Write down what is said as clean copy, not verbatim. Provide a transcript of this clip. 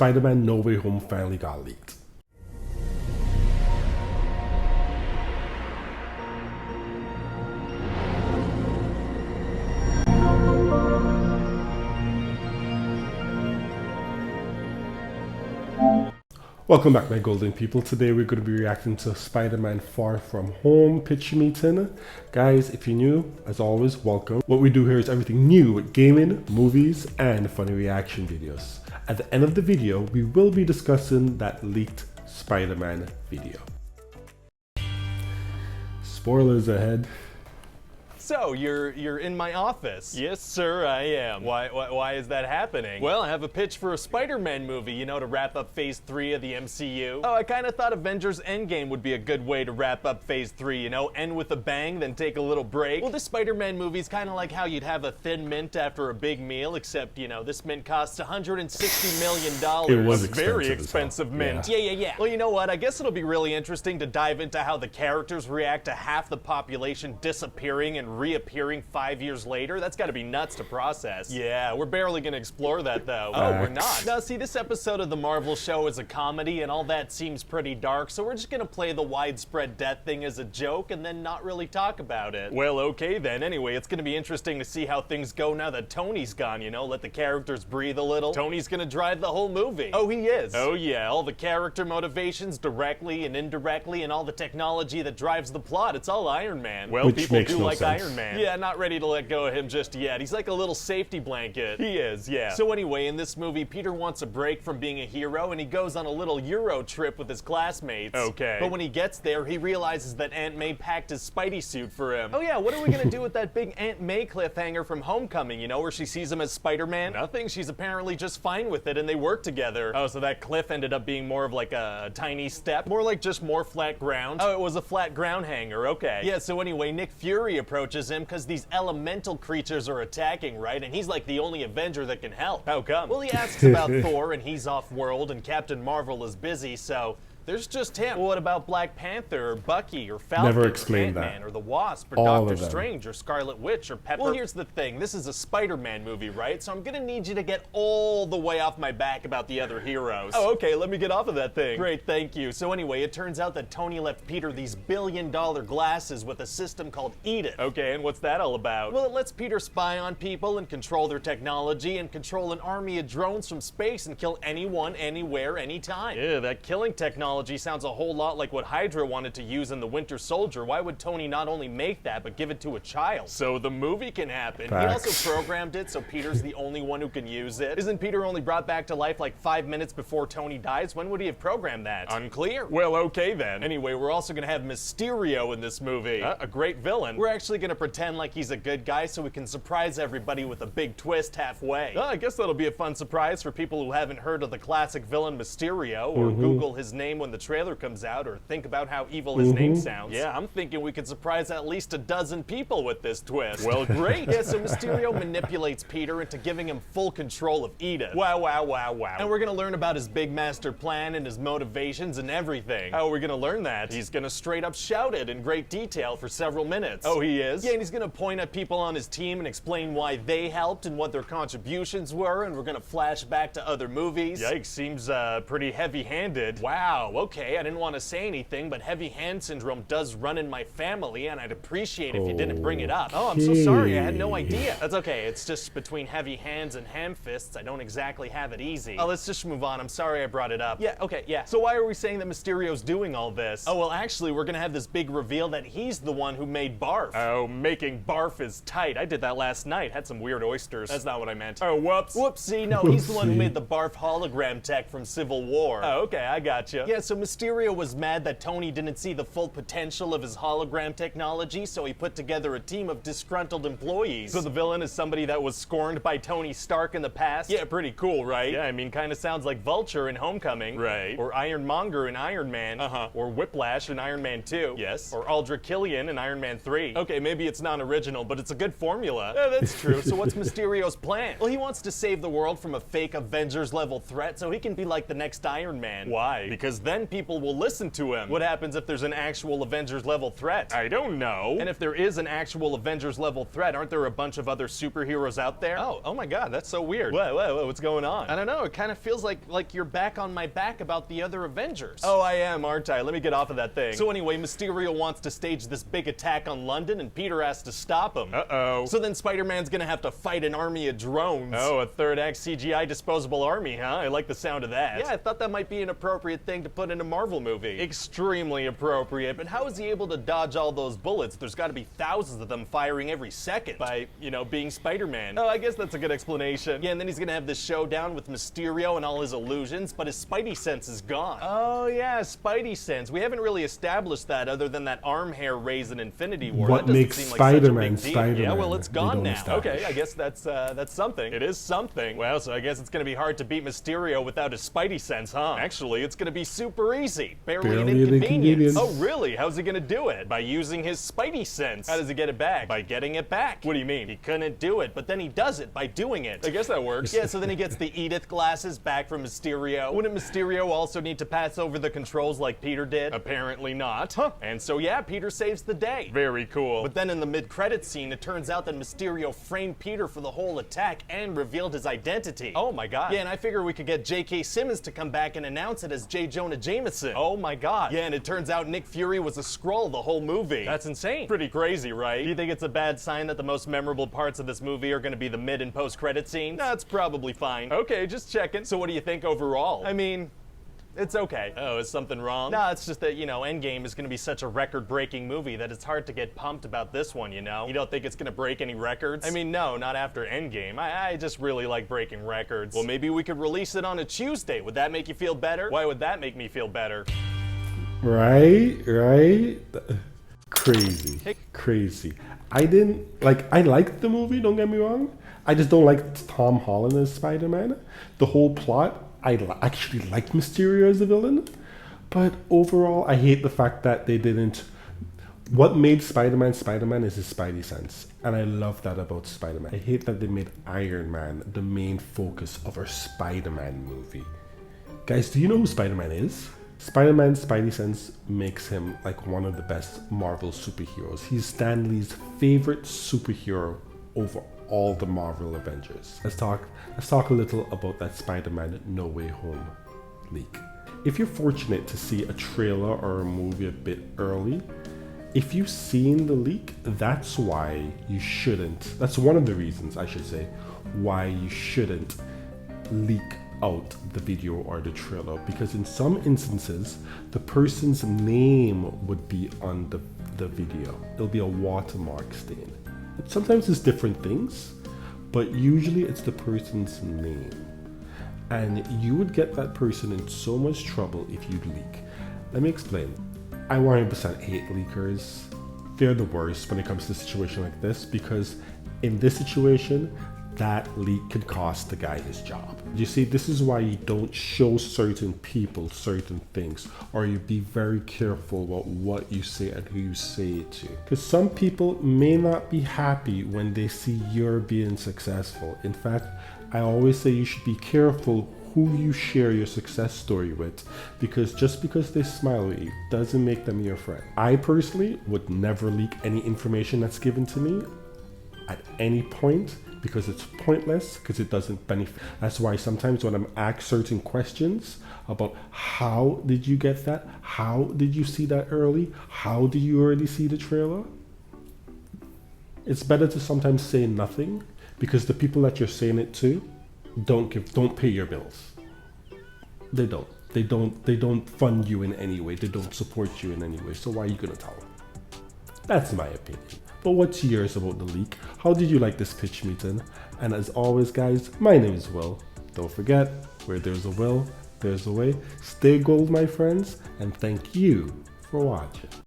Spider-Man No Way Home finally got leaked. Welcome back, my golden people. Today we're going to be reacting to Spider-Man Far From Home pitch meeting. Guys, if you're new, as always, welcome. What we do here is everything new with gaming, movies, and funny reaction videos. At the end of the video, we will be discussing that leaked Spider-Man video. Spoilers ahead. So, you're in my office? Yes, sir, I am. Why is that happening? Well, I have a pitch for a Spider-Man movie, you know, to wrap up Phase 3 of the MCU. Oh, I kind of thought Avengers Endgame would be a good way to wrap up Phase 3, you know, end with a bang, then take a little break. Well, this Spider-Man movie's kind of like how you'd have a Thin Mint after a big meal, except, you know, this mint costs $160 million. It was very expensive mint. Yeah. Well, you know what? I guess it'll be really interesting to dive into how the characters react to half the population disappearing and reappearing 5 years later. That's got to be nuts to process. Yeah, we're barely going to explore that, though. Oh, we're not. Now, see, this episode of the Marvel show is a comedy, and all that seems pretty dark, so we're just going to play the widespread death thing as a joke and then not really talk about it. Well, okay then. Anyway, it's going to be interesting to see how things go now that Tony's gone, you know? Let the characters breathe a little. Tony's going to drive the whole movie. Oh, he is? Oh, yeah. All the character motivations directly and indirectly and all the technology that drives the plot. It's all Iron Man. Well, people do like Iron Man. Yeah, not ready to let go of him just yet. He's like a little safety blanket. He is, yeah. So anyway, in this movie, Peter wants a break from being a hero, and he goes on a little Euro trip with his classmates. Okay. But when he gets there, he realizes that Aunt May packed his Spidey suit for him. Oh yeah, what are we gonna do with that big Aunt May cliffhanger from Homecoming, you know, where she sees him as Spider-Man? Nothing, she's apparently just fine with it, and they work together. Oh, so that cliff ended up being more of like a tiny step? More like just more flat ground? Oh, it was a flat ground hanger, okay. Yeah, so anyway, Nick Fury approaches him because these elemental creatures are attacking, right? And he's like the only Avenger that can help. How come? Well, he asks about Thor, and he's off-world, and Captain Marvel is busy, so there's just him. Well, what about Black Panther, or Bucky, or Falcon, Never or explained Ant-Man, that. or the Wasp, or All Doctor of them. Strange, or Scarlet Witch, or Pepper? Well, here's the thing. This is a Spider-Man movie, right? So I'm gonna need you to get all the way off my back about the other heroes. Oh, okay, let me get off of that thing. Great, thank you. So anyway, it turns out that Tony left Peter these billion-dollar glasses with a system called Edith. Okay, and what's that all about? Well, it lets Peter spy on people and control their technology and control an army of drones from space and kill anyone, anywhere, anytime. Yeah, that killing technology sounds a whole lot like what Hydra wanted to use in the Winter Soldier. Why would Tony not only make that, but give it to a child? So the movie can happen. Facts. He also programmed it so Peter's the only one who can use it. Isn't Peter only brought back to life like 5 minutes before Tony dies? When would he have programmed that? Unclear. Well, okay then. Anyway, we're also gonna have Mysterio in this movie. A great villain. We're actually gonna pretend like he's a good guy so we can surprise everybody with a big twist halfway. I guess that'll be a fun surprise for people who haven't heard of the classic villain Mysterio, or Google his name when the trailer comes out, or think about how evil his name sounds. Yeah, I'm thinking we could surprise at least a dozen people with this twist. Well, great. Yeah, so Mysterio manipulates Peter into giving him full control of Edith. Wow. And we're gonna learn about his big master plan and his motivations and everything. How are we gonna learn that? He's gonna straight up shout it in great detail for several minutes. Oh, he is? Yeah, and he's gonna point at people on his team and explain why they helped and what their contributions were, and we're gonna flash back to other movies. Yikes, seems pretty heavy-handed. Wow, okay, I didn't want to say anything, but heavy hand syndrome does run in my family, and I'd appreciate if you didn't bring it up. Oh, I'm so sorry, I had no idea. That's okay, it's just between heavy hands and ham fists, I don't exactly have it easy. Oh, let's just move on, I'm sorry I brought it up. Yeah, okay, yeah. So why are we saying that Mysterio's doing all this? Oh, well, actually, we're gonna have this big reveal that he's the one who made Barf. Oh, making Barf is tight. I did that last night, had some weird oysters. That's not what I meant. Oh, whoops. Whoopsie, no, he's the one who made the Barf hologram tech from Civil War. Oh, okay, I gotcha. Yeah, so Mysterio was mad that Tony didn't see the full potential of his hologram technology, so he put together a team of disgruntled employees. So the villain is somebody that was scorned by Tony Stark in the past? Yeah, pretty cool, right? Yeah, I mean, kinda sounds like Vulture in Homecoming. Right. Or Ironmonger in Iron Man. Or Whiplash in Iron Man 2. Yes. Or Aldrich Killian in Iron Man 3. Okay, maybe it's non-original, but it's a good formula. Yeah, that's true. So what's Mysterio's plan? Well, he wants to save the world from a fake Avengers-level threat so he can be like the next Iron Man. Why? Because then people will listen to him. What happens if there's an actual Avengers level threat? I don't know. And if there is an actual Avengers level threat, aren't there a bunch of other superheroes out there? Oh my god, that's so weird. Whoa, what's going on? I don't know, it kind of feels like you're back on my back about the other Avengers. Oh, I am, aren't I? Let me get off of that thing. So anyway, Mysterio wants to stage this big attack on London, and Peter has to stop him. Uh-oh. So then Spider-Man's gonna have to fight an army of drones. Oh, a third act CGI disposable army, huh? I like the sound of that. Yeah, I thought that might be an appropriate thing to put in a Marvel movie. Extremely appropriate, but how is he able to dodge all those bullets? There's gotta be thousands of them firing every second by, you know, being Spider-Man. Oh, I guess that's a good explanation. Yeah, and then he's gonna have this showdown with Mysterio and all his illusions, but his Spidey sense is gone. Oh yeah, Spidey sense. We haven't really established that other than that arm hair raise in Infinity War. What makes Spider-Man Spider-Man? Yeah, well, it's gone now. Okay, I guess that's something. It is something. Well, so I guess it's gonna be hard to beat Mysterio without his Spidey sense, huh? Actually, it's gonna be super easy. Barely an inconvenience. Oh, really? How's he gonna do it? By using his Spidey sense. How does he get it back? By getting it back. What do you mean? He couldn't do it, but then he does it by doing it. I guess that works. Yeah, so then he gets the Edith glasses back from Mysterio. Wouldn't Mysterio also need to pass over the controls like Peter did? Apparently not. Huh. And so yeah, Peter saves the day. Very cool. But then in the mid-credits scene, it turns out that Mysterio framed Peter for the whole attack and revealed his identity. Oh my god. Yeah, and I figure we could get J.K. Simmons to come back and announce it as J. Jonah Jameson. Oh my god. Yeah, and it turns out Nick Fury was a Skrull the whole movie. That's insane. Pretty crazy, right? Do you think it's a bad sign that the most memorable parts of this movie are gonna be the mid and post-credit scenes? That's probably fine. Okay, just checking. So what do you think overall? I mean, it's okay. Oh, is something wrong? No, it's just that, you know, Endgame is gonna be such a record-breaking movie that it's hard to get pumped about this one, you know? You don't think it's gonna break any records? I mean, no, not after Endgame. I just really like breaking records. Well, maybe we could release it on a Tuesday. Would that make you feel better? Why would that make me feel better? Right? Crazy. I liked the movie, don't get me wrong. I just don't like Tom Holland as Spider-Man. The whole plot, I actually like Mysterio as a villain. But overall, I hate the fact that they didn't... What made Spider-Man Spider-Man is his Spidey sense. And I love that about Spider-Man. I hate that they made Iron Man the main focus of our Spider-Man movie. Guys, do you know who Spider-Man is? Spider-Man's Spidey sense makes him like one of the best Marvel superheroes. He's Stan Lee's favorite superhero over all the Marvel Avengers. Let's talk a little about that Spider-Man No Way Home leak. If you're fortunate to see a trailer or a movie a bit early, if you've seen the leak, that's why you shouldn't, that's one of the reasons I should say, why you shouldn't leak out the video or the trailer, because in some instances the person's name would be on the video. It'll be a watermark stain. Sometimes it's different things, but usually it's the person's name, and you would get that person in so much trouble if you leak. Let me explain. I 100% hate leakers. They're the worst when it comes to a situation like this, because in this situation that leak could cost the guy his job. You see, this is why you don't show certain people certain things, or you be very careful about what you say and who you say it to. Because some people may not be happy when they see you're being successful. In fact, I always say you should be careful who you share your success story with, because just because they smile at you doesn't make them your friend. I personally would never leak any information that's given to me at any point, because it's pointless, because it doesn't benefit. That's why sometimes when I'm asked certain questions about how did you get that, how did you see that early, how did you already see the trailer, it's better to sometimes say nothing, because the people that you're saying it to don't pay your bills. They don't fund you in any way. They don't support you in any way. So why are you gonna tell them? That's my opinion. But what's yours about the leak? How did you like this pitch meeting? And as always, guys, my name is Will. Don't forget, where there's a will, there's a way. Stay gold, my friends, and thank you for watching.